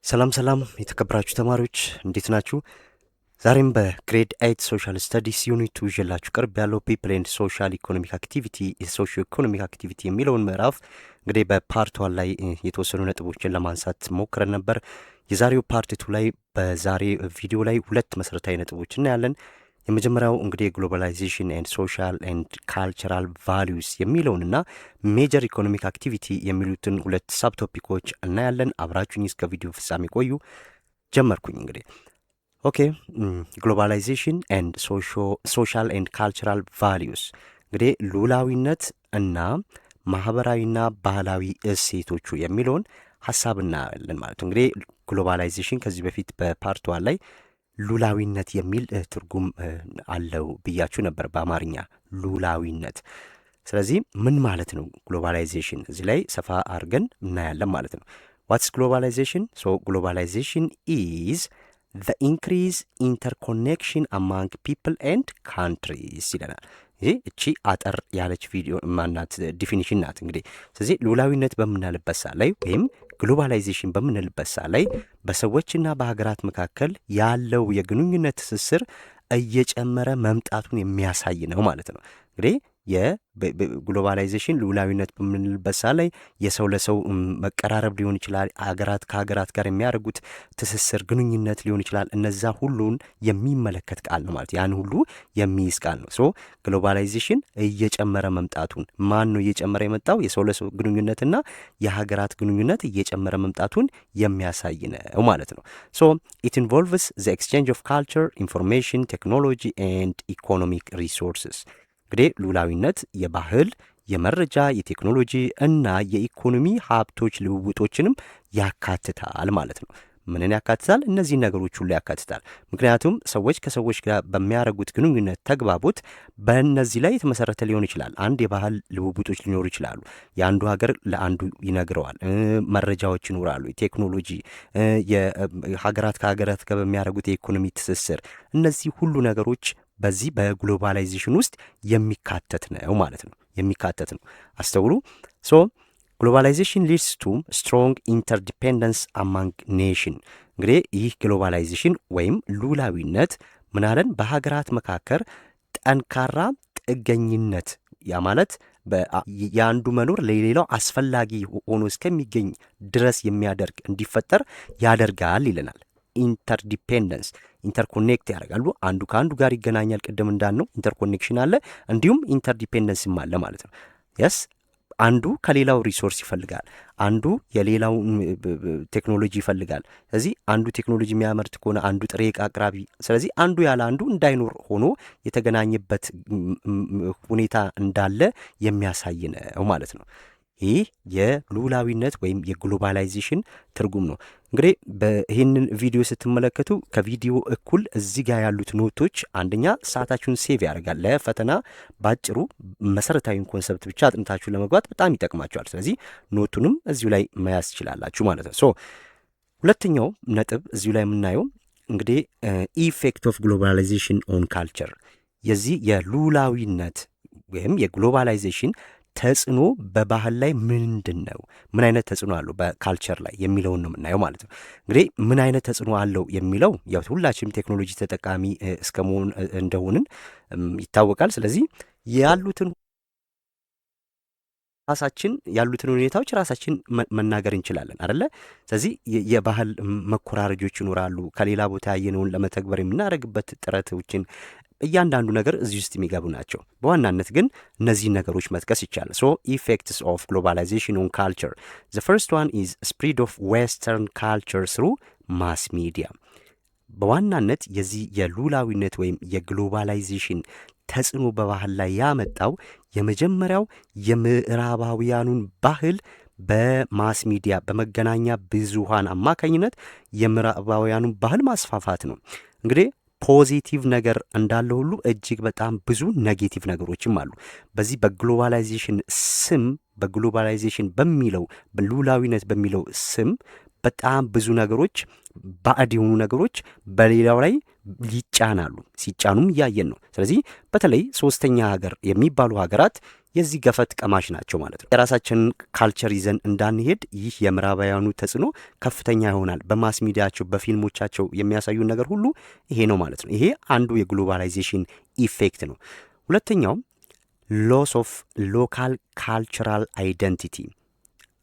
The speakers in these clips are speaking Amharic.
ሰላም ሰላም የተከበራችሁ ተማሪዎች እንዴት ናችሁ? ዛሬም በግሬድ 8 ሶሻል ስተዲስ ዩኒት ይዤላችሁ ቀርብ ያለው ፒፕል ኤንድ ሶሻል ኢኮኖሚክ አክቲቪቲ ሶሺዮ ኢኮኖሚክ አክቲቪቲ የሚለውን ምዕራፍ እንግዲህ በፓርት 1 ላይ የተወሰኑ ነጥቦችን ለማንሳት ሞክረን ነበር። የዛሬው ፓርት 2 ላይ በዛሬ ቪዲዮ ላይ ሁለት መሰረታዊ ነጥቦች እናያለን። የመጀመሪያው እንግዲህ ግሎባላይዜሽን ኤንድ ሶሻል ኤንድ ካልቸራል ቫሊዩስ የሚለውንና ሜጀር ኢኮኖሚክ አክቲቪቲ የሚሉትን ሁለት ሳብ ቶፒኮች እናያለን። አብራችሁኝ እስከ ቪዲዮ ፍጻሜ ቆዩ። ጀመርኩኝ እንግዲህ ኦኬ። ግሎባላይዜሽን ኤንድ ሶሻል ኤንድ ካልቸራል ቫሊዩስ እንግዲህ ሉላዊነት እና ማህበራዊና ባህላዊ እሴቶቹ የሚለውን ሀሳብ እናያለን ማለት ነው። እንግዲህ ግሎባላይዜሽን ከዚህ በፊት በፓርት 1 ላይ ሉላዊነት የሚል ትርጉም አለው ብያችሁ ነበር በአማርኛ ሉላዊነት። ስለዚህ ምን ማለት ነው ግሎባላይዜሽን? እዚህ ላይ ሰፋ አድርገን እናያለን ማለት ነው። ዋትስ ግሎባላይዜሽን? ሶ ግሎባላይዜሽን ኢዝ the increase interconnection among people and countries ይለናል። ይህ እቺ አጠር ያለች ቪዲዮ ማናት ዲፊኒሽን ናት እንግዲህ። ስለዚህ ሉላዊነት በምናልበት ሰዓት ላይ ወይም ግሎባላይዜሽን በምንልበት ሰዓት ላይ በሰዎችና በሀገራት መካከል ያለው የግንኙነት ትስስር እየጨመረ መምጣቱን የሚያሳይ ነው ማለት ነው። እንግዲህ የግሎባላይዜሽን ሉላዊነት በምንልበት ሰዓት ላይ የሰው ለሰው መቀራረብ ሊሆን ይችላል። ሀገራት ከሀገራት ጋር የሚያደርጉት ትስስር ግንኙነት ሊሆን ይችላል። እነዛ ሁሉን የሚመለከት ቃል ነው ማለት ያን ሁሉ የሚይዝ ቃል ነው። ሶ ግሎባላይዜሽን እየጨመረ መምጣቱን ማን ነው እየጨመረ የመጣው? የሰው ለሰው ግንኙነትና የሀገራት ግንኙነት እየጨመረ መምጣቱን የሚያሳይ ነው ማለት ነው። ሶ ኢት ኢንቮልቭስ ዘ ኤክስቼንጅ ኦፍ ካልቸር ኢንፎርሜሽን ቴክኖሎጂ ኤንድ ኢኮኖሚክ ሪሶርስስ እንግዲህ ሉላዊነት የባህል የመረጃ የቴክኖሎጂ እና የኢኮኖሚ ሀብቶች ልውውጦችንም ያካትታል ማለት ነው። ምንን ያካትታል? እነዚህን ነገሮች ሁሉ ያካትታል። ምክንያቱም ሰዎች ከሰዎች ጋር በሚያደርጉት ግንኙነት ተግባቦት በእነዚህ ላይ የተመሰረተ ሊሆን ይችላል። አንድ የባህል ልውውጦች ሊኖሩ ይችላሉ። የአንዱ ሀገር ለአንዱ ይነግረዋል። መረጃዎች ይኖራሉ። የቴክኖሎጂ ሀገራት ከሀገራት ጋር በሚያደርጉት የኢኮኖሚ ትስስር እነዚህ ሁሉ ነገሮች በዚህ በግሎባላይዜሽን ውስጥ የሚካተት ነው ማለት ነው። የሚካተት ነው። አስተውሉ። ሶ ግሎባላይዜሽን ሊድስ ቱ ስትሮንግ ኢንተርዲፔንደንስ አማንግ ኔሽን እንግዲህ ይህ ግሎባላይዜሽን ወይም ሉላዊነት ምናለን በሀገራት መካከል ጠንካራ ጥገኝነት ያ ማለት የአንዱ መኖር ለሌላው አስፈላጊ ሆኖ እስከሚገኝ ድረስ የሚያደርግ እንዲፈጠር ያደርጋል ይለናል። ኢንተርዲፔንደንስ ኢንተርኮኔክት ያደርጋሉ። አንዱ ከአንዱ ጋር ይገናኛል። ቅድም እንዳልነው ኢንተርኮኔክሽን አለ፣ እንዲሁም ኢንተርዲፔንደንስም አለ ማለት ነው። የስ አንዱ ከሌላው ሪሶርስ ይፈልጋል፣ አንዱ የሌላው ቴክኖሎጂ ይፈልጋል። ስለዚህ አንዱ ቴክኖሎጂ የሚያመርት ከሆነ አንዱ ጥሬ ዕቃ አቅራቢ፣ ስለዚህ አንዱ ያለ አንዱ እንዳይኖር ሆኖ የተገናኘበት ሁኔታ እንዳለ የሚያሳይ ነው ማለት ነው። ይህ የሉላዊነት ወይም የግሎባላይዜሽን ትርጉም ነው። እንግዲህ ይህንን ቪዲዮ ስትመለከቱ ከቪዲዮ እኩል እዚህ ጋር ያሉት ኖቶች አንደኛ ሰዓታችሁን ሴቭ ያደርጋል። ለፈተና ባጭሩ መሰረታዊን ኮንሰፕት ብቻ አጥንታችሁ ለመግባት በጣም ይጠቅማችኋል። ስለዚህ ኖቱንም እዚሁ ላይ መያዝ ትችላላችሁ ማለት ነው። ሶ ሁለተኛው ነጥብ እዚሁ ላይ የምናየው እንግዲህ ኢፌክት ኦፍ ግሎባላይዜሽን ኦን ካልቸር የዚህ የሉላዊነት ወይም የግሎባላይዜሽን ተጽዕኖ በባህል ላይ ምንድን ነው? ምን አይነት ተጽዕኖ አለው በካልቸር ላይ የሚለውን ነው የምናየው ማለት ነው። እንግዲህ ምን አይነት ተጽዕኖ አለው የሚለው ያው ሁላችንም ቴክኖሎጂ ተጠቃሚ እስከ መሆን እንደሆንን ይታወቃል። ስለዚህ ራሳችን ያሉትን ሁኔታዎች ራሳችን መናገር እንችላለን አይደለ? ስለዚህ የባህል መኮራረጆች ይኖራሉ። ከሌላ ቦታ ያየነውን ለመተግበር የምናደርግበት ጥረቶችን እያንዳንዱ ነገር እዚህ ውስጥ የሚገቡ ናቸው። በዋናነት ግን እነዚህን ነገሮች መጥቀስ ይቻላል። ሶ ኢፌክትስ ኦፍ ግሎባላይዜሽን ኦን ካልቸር ዘ ፈርስት ዋን ኢዝ ስፕሪድ ኦፍ ዌስተርን ካልቸር ስሩ ማስ ሚዲያ። በዋናነት የዚህ የሉላዊነት ወይም የግሎባላይዜሽን ተጽዕኖ በባህል ላይ ያመጣው የመጀመሪያው የምዕራባውያኑን ባህል በማስ ሚዲያ በመገናኛ ብዙሃን አማካኝነት የምዕራባውያኑን ባህል ማስፋፋት ነው። እንግዲህ ፖዚቲቭ ነገር እንዳለ ሁሉ እጅግ በጣም ብዙ ኔጌቲቭ ነገሮችም አሉ። በዚህ በግሎባላይዜሽን ስም በግሎባላይዜሽን በሚለው በሉላዊነት በሚለው ስም በጣም ብዙ ነገሮች ባዕድ የሆኑ ነገሮች በሌላው ላይ ይጫናሉ። ሲጫኑም እያየን ነው። ስለዚህ በተለይ ሶስተኛ ሀገር የሚባሉ ሀገራት የዚህ ገፈት ቀማሽ ናቸው ማለት ነው። የራሳችንን ካልቸር ይዘን እንዳንሄድ ይህ የምዕራባውያኑ ተጽዕኖ ከፍተኛ ይሆናል። በማስ ሚዲያቸው በፊልሞቻቸው የሚያሳዩን ነገር ሁሉ ይሄ ነው ማለት ነው። ይሄ አንዱ የግሎባላይዜሽን ኢፌክት ነው። ሁለተኛው ሎስ ኦፍ ሎካል ካልቸራል አይደንቲቲ።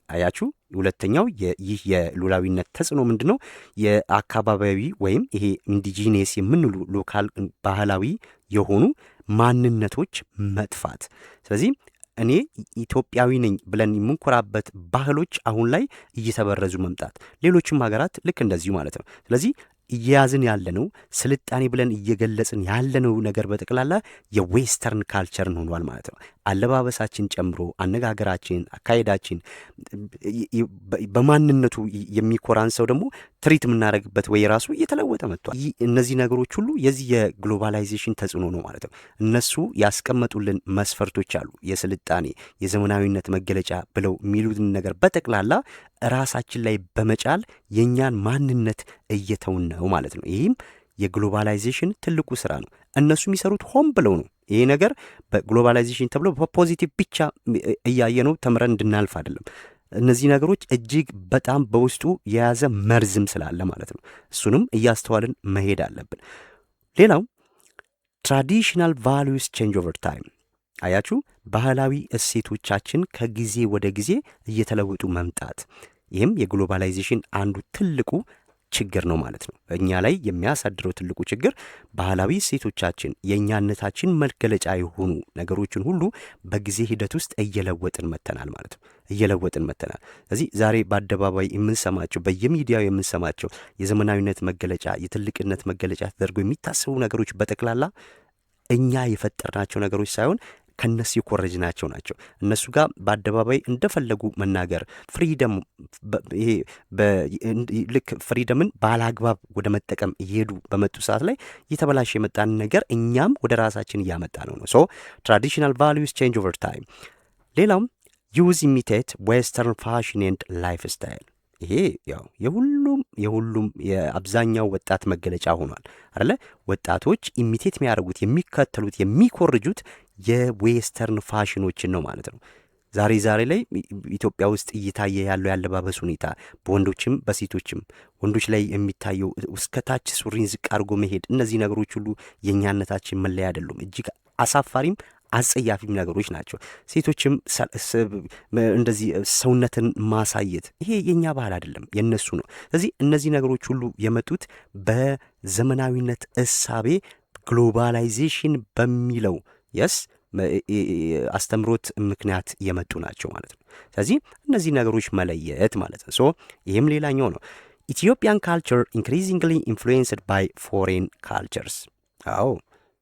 አያችሁ፣ ሁለተኛው ይህ የሉላዊነት ተጽዕኖ ምንድን ነው? የአካባቢያዊ ወይም ይሄ ኢንዲጂኒየስ የምንሉ ሎካል ባህላዊ የሆኑ ማንነቶች መጥፋት። ስለዚህ እኔ ኢትዮጵያዊ ነኝ ብለን የምንኮራበት ባህሎች አሁን ላይ እየተበረዙ መምጣት፣ ሌሎችም ሀገራት ልክ እንደዚሁ ማለት ነው። ስለዚህ እየያዝን ያለነው ስልጣኔ ብለን እየገለጽን ያለነው ነገር በጠቅላላ የዌስተርን ካልቸርን ሆኗል ማለት ነው። አለባበሳችን ጨምሮ አነጋገራችን፣ አካሄዳችን፣ በማንነቱ የሚኮራን ሰው ደግሞ ትሪት የምናደርግበት ወይ ራሱ እየተለወጠ መጥቷል። እነዚህ ነገሮች ሁሉ የዚህ የግሎባላይዜሽን ተጽዕኖ ነው ማለት ነው። እነሱ ያስቀመጡልን መስፈርቶች አሉ፣ የስልጣኔ የዘመናዊነት መገለጫ ብለው የሚሉትን ነገር በጠቅላላ ራሳችን ላይ በመጫል የእኛን ማንነት እየተውን ነው ማለት ነው። ይህም የግሎባላይዜሽን ትልቁ ስራ ነው። እነሱ የሚሰሩት ሆን ብለው ነው። ይሄ ነገር በግሎባላይዜሽን ተብሎ በፖዚቲቭ ብቻ እያየ ነው ተምረን እንድናልፍ አይደለም። እነዚህ ነገሮች እጅግ በጣም በውስጡ የያዘ መርዝም ስላለ ማለት ነው። እሱንም እያስተዋልን መሄድ አለብን። ሌላው ትራዲሽናል ቫሉስ ቼንጅ ኦቨር ታይም። አያችሁ፣ ባህላዊ እሴቶቻችን ከጊዜ ወደ ጊዜ እየተለወጡ መምጣት፣ ይህም የግሎባላይዜሽን አንዱ ትልቁ ችግር ነው ማለት ነው። እኛ ላይ የሚያሳድረው ትልቁ ችግር ባህላዊ እሴቶቻችን የእኛነታችን መገለጫ የሆኑ ነገሮችን ሁሉ በጊዜ ሂደት ውስጥ እየለወጥን መተናል ማለት ነው። እየለወጥን መተናል። ስለዚህ ዛሬ በአደባባይ የምንሰማቸው በየሚዲያው የምንሰማቸው የዘመናዊነት መገለጫ የትልቅነት መገለጫ ተደርገው የሚታሰቡ ነገሮች በጠቅላላ እኛ የፈጠርናቸው ነገሮች ሳይሆን ከነሱ የኮረጅናቸው ናቸው። እነሱ ጋር በአደባባይ እንደፈለጉ መናገር ፍሪደም፣ ይሄ ልክ ፍሪደምን ባለአግባብ ወደ መጠቀም እየሄዱ በመጡ ሰዓት ላይ እየተበላሸ የመጣን ነገር እኛም ወደ ራሳችን እያመጣ ነው። ሶ ትራዲሽናል ቫሉስ ቼንጅ ኦቨር ታይም። ሌላውም ዩዝ ኢሚቴት ዌስተርን ፋሽን ኤንድ ላይፍ ስታይል። ይሄ ያው የሁሉም የአብዛኛው ወጣት መገለጫ ሆኗል አይደለ? ወጣቶች ኢሚቴት የሚያደርጉት የሚከተሉት የሚኮርጁት የዌስተርን ፋሽኖችን ነው ማለት ነው። ዛሬ ላይ ኢትዮጵያ ውስጥ እየታየ ያለው ያለባበስ ሁኔታ በወንዶችም በሴቶችም፣ ወንዶች ላይ የሚታየው እስከታች ሱሪን ዝቅ አድርጎ መሄድ፣ እነዚህ ነገሮች ሁሉ የእኛነታችን መለያ አይደሉም። እጅግ አሳፋሪም አጸያፊም ነገሮች ናቸው። ሴቶችም እንደዚህ ሰውነትን ማሳየት፣ ይሄ የእኛ ባህል አይደለም፣ የነሱ ነው። ስለዚህ እነዚህ ነገሮች ሁሉ የመጡት በዘመናዊነት እሳቤ ግሎባላይዜሽን በሚለው አስተምሮት ምክንያት የመጡ ናቸው ማለት ነው። ስለዚህ እነዚህ ነገሮች መለየት ማለት ነው። ሶ ይህም ሌላኛው ነው። ኢትዮጵያን ካልቸር ኢንክሪዚንግሊ ኢንፍሉዌንስድ ባይ ፎሬን ካልቸርስ። አዎ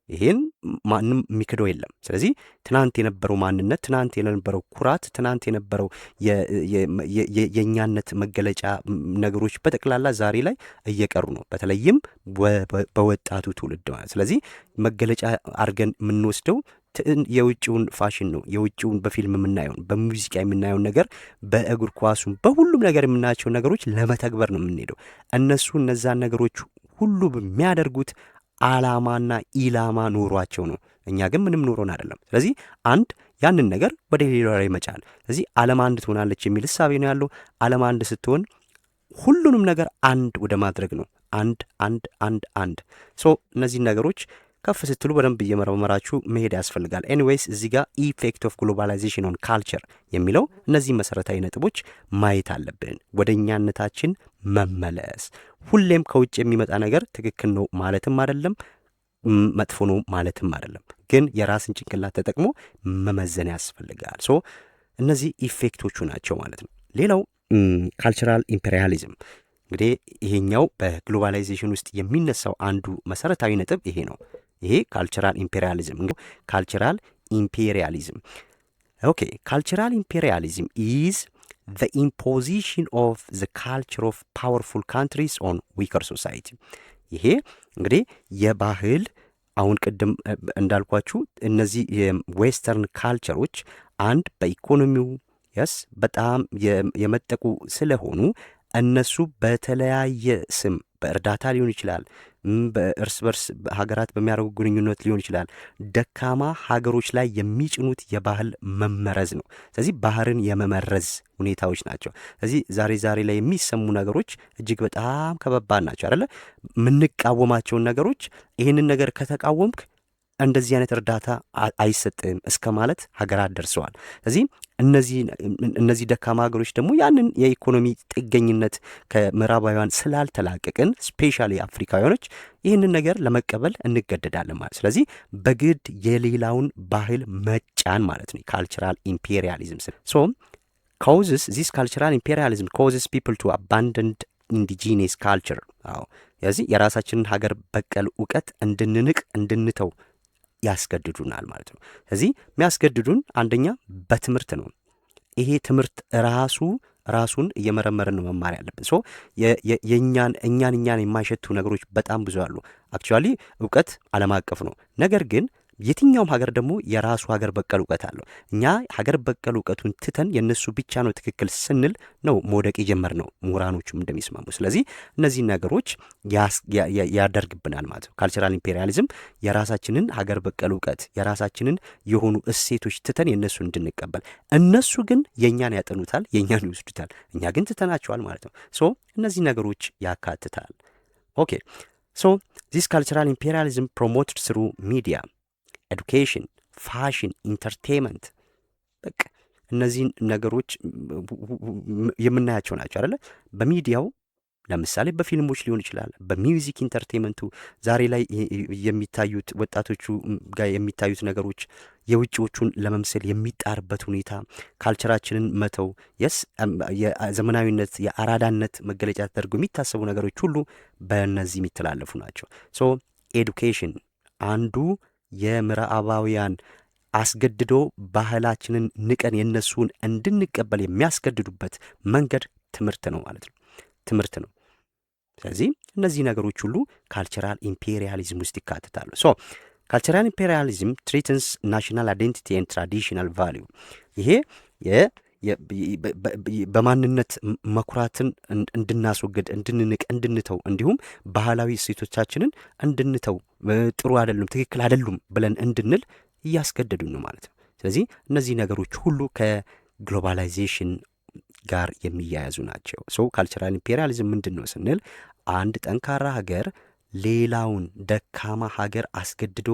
ይህን ማንም የሚክደው የለም። ስለዚህ ትናንት የነበረው ማንነት፣ ትናንት የነበረው ኩራት፣ ትናንት የነበረው የእኛነት መገለጫ ነገሮች በጠቅላላ ዛሬ ላይ እየቀሩ ነው፣ በተለይም በወጣቱ ትውልድ ማለት። ስለዚህ መገለጫ አድርገን የምንወስደው የውጭውን ፋሽን ነው። የውጭውን በፊልም የምናየውን በሙዚቃ የምናየውን ነገር በእግር ኳሱም በሁሉም ነገር የምናያቸውን ነገሮች ለመተግበር ነው የምንሄደው። እነሱ እነዛን ነገሮች ሁሉ በሚያደርጉት ዓላማና ኢላማ ኖሯቸው ነው። እኛ ግን ምንም ኖሮን አይደለም። ስለዚህ ያንን ነገር ወደ ሌላ ላይ መጫል። ስለዚህ ዓለም አንድ ትሆናለች የሚል እሳቤ ነው ያለው። ዓለም አንድ ስትሆን ሁሉንም ነገር አንድ ወደ ማድረግ ነው። አንድ ሶ እነዚህን ነገሮች ከፍ ስትሉ በደንብ እየመረመራችሁ መሄድ ያስፈልጋል። ኤኒዌይስ እዚህ ጋር ኢፌክት ኦፍ ግሎባላይዜሽን ኦን ካልቸር የሚለው እነዚህ መሰረታዊ ነጥቦች ማየት አለብን። ወደ እኛነታችን መመለስ። ሁሌም ከውጭ የሚመጣ ነገር ትክክል ነው ማለትም አይደለም፣ መጥፎ ነው ማለትም አይደለም። ግን የራስን ጭንቅላት ተጠቅሞ መመዘን ያስፈልጋል። ሶ እነዚህ ኢፌክቶቹ ናቸው ማለት ነው። ሌላው ካልቸራል ኢምፔሪያሊዝም። እንግዲህ ይሄኛው በግሎባላይዜሽን ውስጥ የሚነሳው አንዱ መሰረታዊ ነጥብ ይሄ ነው። ይሄ ካልቸራል ኢምፔሪያሊዝም ካልቸራል ኢምፔሪያሊዝም ኦኬ ካልቸራል ኢምፔሪያሊዝም ኢዝ the imposition of the culture of powerful countries on weaker society። ይሄ እንግዲህ የባህል አሁን ቅድም እንዳልኳችሁ እነዚህ የዌስተርን ካልቸሮች በኢኮኖሚው በጣም የመጠቁ ስለሆኑ እነሱ በተለያየ ስም በእርዳታ ሊሆን ይችላል፣ በእርስ በርስ ሀገራት በሚያደርጉ ግንኙነት ሊሆን ይችላል። ደካማ ሀገሮች ላይ የሚጭኑት የባህል መመረዝ ነው። ስለዚህ ባህርን የመመረዝ ሁኔታዎች ናቸው። ስለዚህ ዛሬ ላይ የሚሰሙ ነገሮች እጅግ በጣም ከባድ ናቸው አይደለ? የምንቃወማቸውን ነገሮች ይህንን ነገር ከተቃወምክ እንደዚህ አይነት እርዳታ አይሰጥም እስከ ማለት ሀገራት ደርሰዋል። ስለዚህ እነዚህ ደካማ ሀገሮች ደግሞ ያንን የኢኮኖሚ ጥገኝነት ከምዕራባውያን ስላልተላቀቅን ስፔሻሊ አፍሪካውያኖች ይህንን ነገር ለመቀበል እንገደዳለን ማለት። ስለዚህ በግድ የሌላውን ባህል መጫን ማለት ነው ካልቸራል ኢምፔሪያሊዝም። ሶ ካውዝስ ዚስ ካልቸራል ኢምፔሪያሊዝም ካውዝስ ፒፕል ቱ አባንደን ኢንዲጂነስ ካልቸር። ስለዚህ የራሳችንን ሀገር በቀል እውቀት እንድንተው ያስገድዱናል ማለት ነው። ስለዚህ የሚያስገድዱን አንደኛ በትምህርት ነው። ይሄ ትምህርት ራሱን እየመረመርን ነው መማር ያለብን። ሶ እኛን የማይሸቱ ነገሮች በጣም ብዙ አሉ። አክቹዋሊ እውቀት ዓለም አቀፍ ነው። ነገር ግን የትኛውም ሀገር ደግሞ የራሱ ሀገር በቀል እውቀት አለው። እኛ ሀገር በቀል እውቀቱን ትተን የእነሱ ብቻ ነው ትክክል ስንል ነው መውደቅ የጀመርነው፣ ምሁራኖቹም እንደሚስማሙ። ስለዚህ እነዚህ ነገሮች ያደርግብናል ማለት ነው። ካልቸራል ኢምፔሪያሊዝም የራሳችንን ሀገር በቀል እውቀት የራሳችንን የሆኑ እሴቶች ትተን የእነሱ እንድንቀበል፣ እነሱ ግን የእኛን ያጠኑታል፣ የእኛን ይወስዱታል፣ እኛ ግን ትተናቸዋል ማለት ነው። ሶ እነዚህ ነገሮች ያካትታል። ኦኬ ሶ ዚስ ካልቸራል ኢምፔሪያሊዝም ፕሮሞትድ ስሩ ሚዲያ ኤዱኬሽን፣ ፋሽን፣ ኢንተርቴንመንት፣ በቃ እነዚህን ነገሮች የምናያቸው ናቸው አይደለ? በሚዲያው ለምሳሌ በፊልሞች ሊሆን ይችላል፣ በሚውዚክ ኢንተርቴንመንቱ ዛሬ ላይ የሚታዩት ወጣቶቹ ጋር የሚታዩት ነገሮች የውጭዎቹን ለመምሰል የሚጣርበት ሁኔታ፣ ካልቸራችንን መተው፣ የዘመናዊነት የአራዳነት መገለጫ ተደርጎ የሚታሰቡ ነገሮች ሁሉ በእነዚህ የሚተላለፉ ናቸው። ሶ ኤዱኬሽን አንዱ የምዕራባውያን አስገድዶ ባህላችንን ንቀን የነሱን እንድንቀበል የሚያስገድዱበት መንገድ ትምህርት ነው ማለት ነው። ትምህርት ነው። ስለዚህ እነዚህ ነገሮች ሁሉ ካልቸራል ኢምፔሪያሊዝም ውስጥ ይካተታሉ። ሶ ካልቸራል ኢምፔሪያሊዝም ትሬትንስ ናሽናል አይዴንቲቲ ኤንድ ትራዲሽናል ቫሊዩ። ይሄ በማንነት መኩራትን እንድናስወግድ፣ እንድንንቅ፣ እንድንተው እንዲሁም ባህላዊ እሴቶቻችንን እንድንተው ጥሩ አይደሉም፣ ትክክል አይደሉም ብለን እንድንል እያስገደዱን ነው ማለት ነው። ስለዚህ እነዚህ ነገሮች ሁሉ ከግሎባላይዜሽን ጋር የሚያያዙ ናቸው። ሶ ካልቸራል ኢምፔሪያሊዝም ምንድን ነው ስንል አንድ ጠንካራ ሀገር ሌላውን ደካማ ሀገር አስገድዶ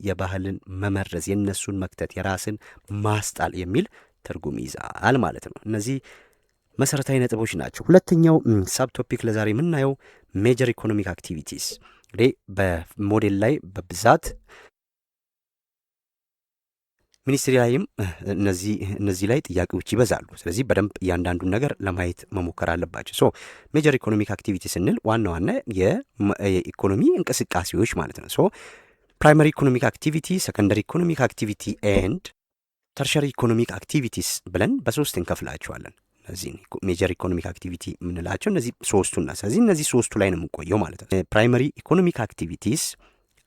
የባህልን መመረዝ፣ የነሱን መክተት፣ የራስን ማስጣል የሚል ትርጉም ይዛል ማለት ነው። እነዚህ መሰረታዊ ነጥቦች ናቸው። ሁለተኛው ሳብ ቶፒክ ለዛሬ የምናየው ሜጀር ኢኮኖሚክ አክቲቪቲስ። እንግዲህ በሞዴል ላይ በብዛት ሚኒስትሪ ላይም እነዚህ ላይ ጥያቄዎች ይበዛሉ። ስለዚህ በደንብ እያንዳንዱን ነገር ለማየት መሞከር አለባቸው። ሶ ሜጀር ኢኮኖሚክ አክቲቪቲ ስንል ዋና የኢኮኖሚ እንቅስቃሴዎች ማለት ነው። ሶ ፕራይመሪ ኢኮኖሚክ አክቲቪቲ፣ ሰከንደሪ ኢኮኖሚክ አክቲቪቲ ኤንድ ተርሸሪ ኢኮኖሚክ አክቲቪቲስ ብለን በሶስት እንከፍላቸዋለን። እነዚህ ሜጀር ኢኮኖሚክ አክቲቪቲ የምንላቸው እነዚህ ሶስቱና፣ ስለዚህ እነዚህ ሶስቱ ላይ ነው የምንቆየው ማለት ነው። ፕራይመሪ ኢኮኖሚክ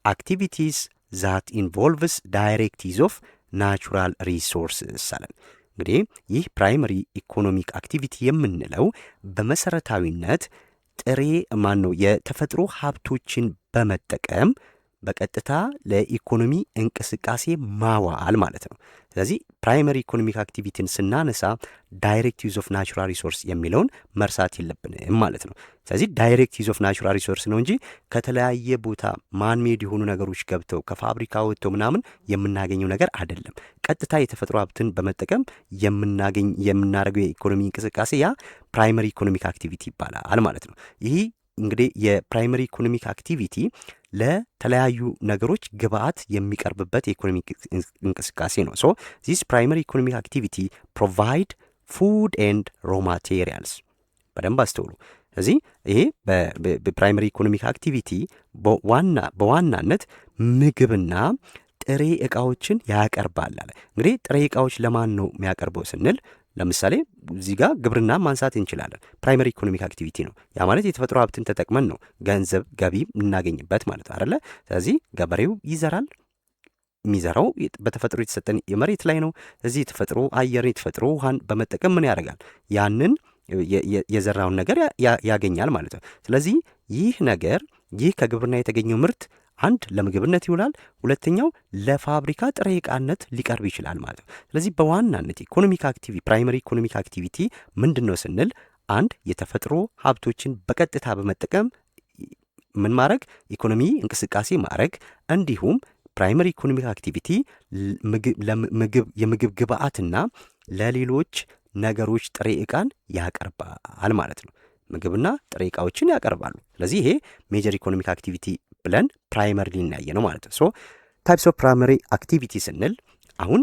አክቲቪቲስ ዛት ኢንቮልቭስ ዳይሬክት ዩዝ ኦፍ ናቹራል ሪሶርስስ አለን። እንግዲህ ይህ ፕራይመሪ ኢኮኖሚክ አክቲቪቲ የምንለው በመሰረታዊነት የተፈጥሮ ሀብቶችን በመጠቀም በቀጥታ ለኢኮኖሚ እንቅስቃሴ ማዋል ማለት ነው። ስለዚህ ፕራይመሪ ኢኮኖሚክ አክቲቪቲን ስናነሳ ዳይሬክት ዩዝ ኦፍ ናቹራል ሪሶርስ የሚለውን መርሳት የለብንም ማለት ነው። ስለዚህ ዳይሬክት ዩዝ ኦፍ ናቹራል ሪሶርስ ነው እንጂ ከተለያየ ቦታ ማንሜድ የሆኑ ነገሮች ገብተው ከፋብሪካ ወጥተው ምናምን የምናገኘው ነገር አይደለም። ቀጥታ የተፈጥሮ ሀብትን በመጠቀም የምናደርገው የኢኮኖሚ እንቅስቃሴ ያ ፕራይመሪ ኢኮኖሚክ አክቲቪቲ ይባላል ማለት ነው። ይህ እንግዲህ የፕራይመሪ ኢኮኖሚክ አክቲቪቲ ለተለያዩ ነገሮች ግብአት የሚቀርብበት የኢኮኖሚ እንቅስቃሴ ነው። ሶ ዚስ ፕራይመሪ ኢኮኖሚክ አክቲቪቲ ፕሮቫይድ ፉድ ኤንድ ሮ ማቴሪያልስ። በደንብ አስተውሉ። ስለዚህ ይሄ በፕራይመሪ ኢኮኖሚክ አክቲቪቲ በዋናነት ምግብና ጥሬ ዕቃዎችን ያቀርባል አለ። እንግዲህ ጥሬ ዕቃዎች ለማን ነው የሚያቀርበው ስንል ለምሳሌ እዚህ ጋር ግብርና ማንሳት እንችላለን። ፕራይመሪ ኢኮኖሚክ አክቲቪቲ ነው። ያ ማለት የተፈጥሮ ሀብትን ተጠቅመን ነው ገንዘብ ገቢ እናገኝበት ማለት አይደለ? ስለዚህ ገበሬው ይዘራል። የሚዘራው በተፈጥሮ የተሰጠን የመሬት ላይ ነው። እዚህ የተፈጥሮ አየርን የተፈጥሮ ውሃን በመጠቀም ምን ያደርጋል? ያንን የዘራውን ነገር ያገኛል ማለት ነው። ስለዚህ ይህ ከግብርና የተገኘው ምርት አንድ ለምግብነት ይውላል፣ ሁለተኛው ለፋብሪካ ጥሬ ዕቃነት ሊቀርብ ይችላል ማለት ነው። ስለዚህ በዋናነት ፕራይመሪ ኢኮኖሚክ አክቲቪቲ ምንድን ነው ስንል አንድ የተፈጥሮ ሀብቶችን በቀጥታ በመጠቀም ምን ማድረግ ኢኮኖሚ እንቅስቃሴ ማድረግ፣ እንዲሁም ፕራይመሪ ኢኮኖሚክ አክቲቪቲ የምግብ ግብአትና ለሌሎች ነገሮች ጥሬ ዕቃን ያቀርባል ማለት ነው። ምግብና ጥሬ ዕቃዎችን ያቀርባሉ። ስለዚህ ይሄ ሜጀር ኢኮኖሚክ አክቲቪቲ ብለን ፕራይመሪ ሊናየ ነው ማለት ነው። ሶ ታይፕስ ኦፍ ፕራይመሪ አክቲቪቲ ስንል አሁን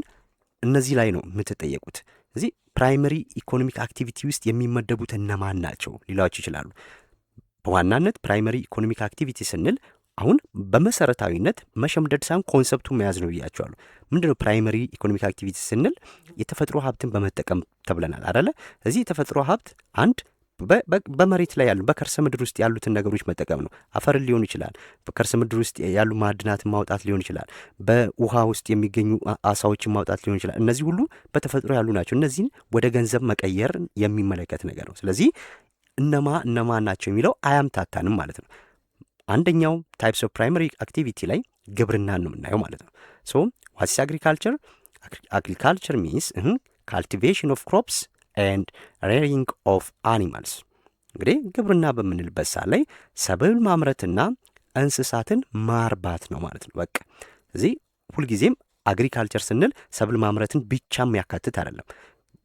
እነዚህ ላይ ነው የምትጠየቁት። ስለዚህ ፕራይመሪ ኢኮኖሚክ አክቲቪቲ ውስጥ የሚመደቡት እነማን ናቸው ሊሏችሁ ይችላሉ። በዋናነት ፕራይመሪ ኢኮኖሚክ አክቲቪቲ ስንል አሁን በመሰረታዊነት መሸምደድ ሳይሆን ኮንሰፕቱ መያዝ ነው ብያቸዋለሁ። ምንድነው ፕራይመሪ ኢኮኖሚክ አክቲቪቲ ስንል የተፈጥሮ ሀብትን በመጠቀም ተብለናል አደለ? ስለዚህ የተፈጥሮ ሀብት አንድ በመሬት ላይ ያሉ በከርሰ ምድር ውስጥ ያሉትን ነገሮች መጠቀም ነው። አፈርን ሊሆን ይችላል፣ በከርሰ ምድር ውስጥ ያሉ ማዕድናትን ማውጣት ሊሆን ይችላል፣ በውሃ ውስጥ የሚገኙ አሳዎችን ማውጣት ሊሆን ይችላል። እነዚህ ሁሉ በተፈጥሮ ያሉ ናቸው። እነዚህን ወደ ገንዘብ መቀየር የሚመለከት ነገር ነው። ስለዚህ እነማ ናቸው የሚለው አያምታታንም ማለት ነው። አንደኛው ታይፕስ ኦፍ ፕራይመሪ አክቲቪቲ ላይ ግብርናን ነው የምናየው ማለት ነው። ሶ ዋትስ አግሪካልቸር? አግሪካልቸር ሚንስ ካልቲቬሽን ኦፍ ክሮፕስ ኤንድ ሬሪንግ ኦፍ አኒማልስ። እንግዲህ ግብርና በምንልበት ሰዓት ላይ ሰብል ማምረትና እንስሳትን ማርባት ነው ማለት ነው። በቃ እዚህ ሁልጊዜም አግሪካልቸር ስንል ሰብል ማምረትን ብቻም ያካትት አይደለም።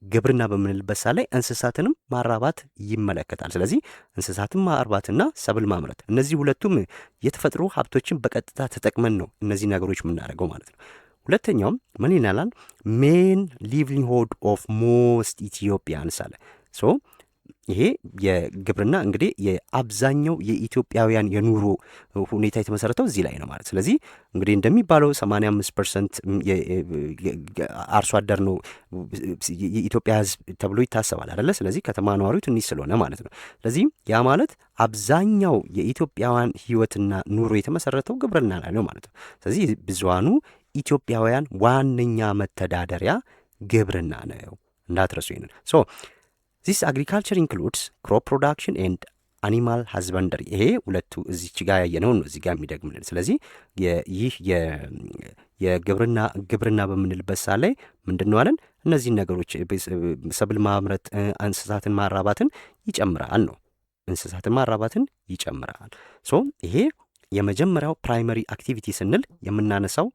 ግብርና በምንልበት ሰዓት ላይ እንስሳትንም ማራባት ይመለከታል። ስለዚህ እንስሳትን ማርባትና ሰብል ማምረት እነዚህ ሁለቱም የተፈጥሮ ሀብቶችን በቀጥታ ተጠቅመን ነው እነዚህ ነገሮች የምናደርገው ማለት ነው። ሁለተኛውም ምን ይላል? ሜን ሊቭሊሁድ ኦፍ ሞስት ኢትዮጵያንስ አለ። ሶ ይሄ የግብርና እንግዲህ የአብዛኛው የኢትዮጵያውያን የኑሮ ሁኔታ የተመሰረተው እዚህ ላይ ነው ማለት። ስለዚህ እንግዲህ እንደሚባለው 85% አርሶ አደር ነው የኢትዮጵያ ሕዝብ ተብሎ ይታሰባል አይደለ? ስለዚህ ከተማ ነዋሪው ትንሽ ስለሆነ ማለት ነው። ስለዚህ ያ ማለት አብዛኛው የኢትዮጵያውያን ሕይወትና ኑሮ የተመሰረተው ግብርና ላይ ነው ማለት ነው። ስለዚህ ብዙሃኑ ኢትዮጵያውያን ዋነኛ መተዳደሪያ ግብርና ነው፣ እንዳትረሱ ይሄንን። ሶ ዚስ አግሪካልቸር ኢንክሉድስ ክሮፕ ፕሮዳክሽን ኤንድ አኒማል ሃዝበንደሪ። ይሄ ሁለቱ እዚች ጋር ያየነውን ነው እዚህ ጋር የሚደግምልን። ስለዚህ ይህ ግብርና በምንልበት ሰዓት ላይ ምንድን ነው አለን? እነዚህን ነገሮች ሰብል ማምረት፣ እንስሳትን ማራባትን ይጨምራል ነው። እንስሳትን ማራባትን ይጨምራል። ሶ ይሄ የመጀመሪያው ፕራይመሪ አክቲቪቲ ስንል የምናነሳው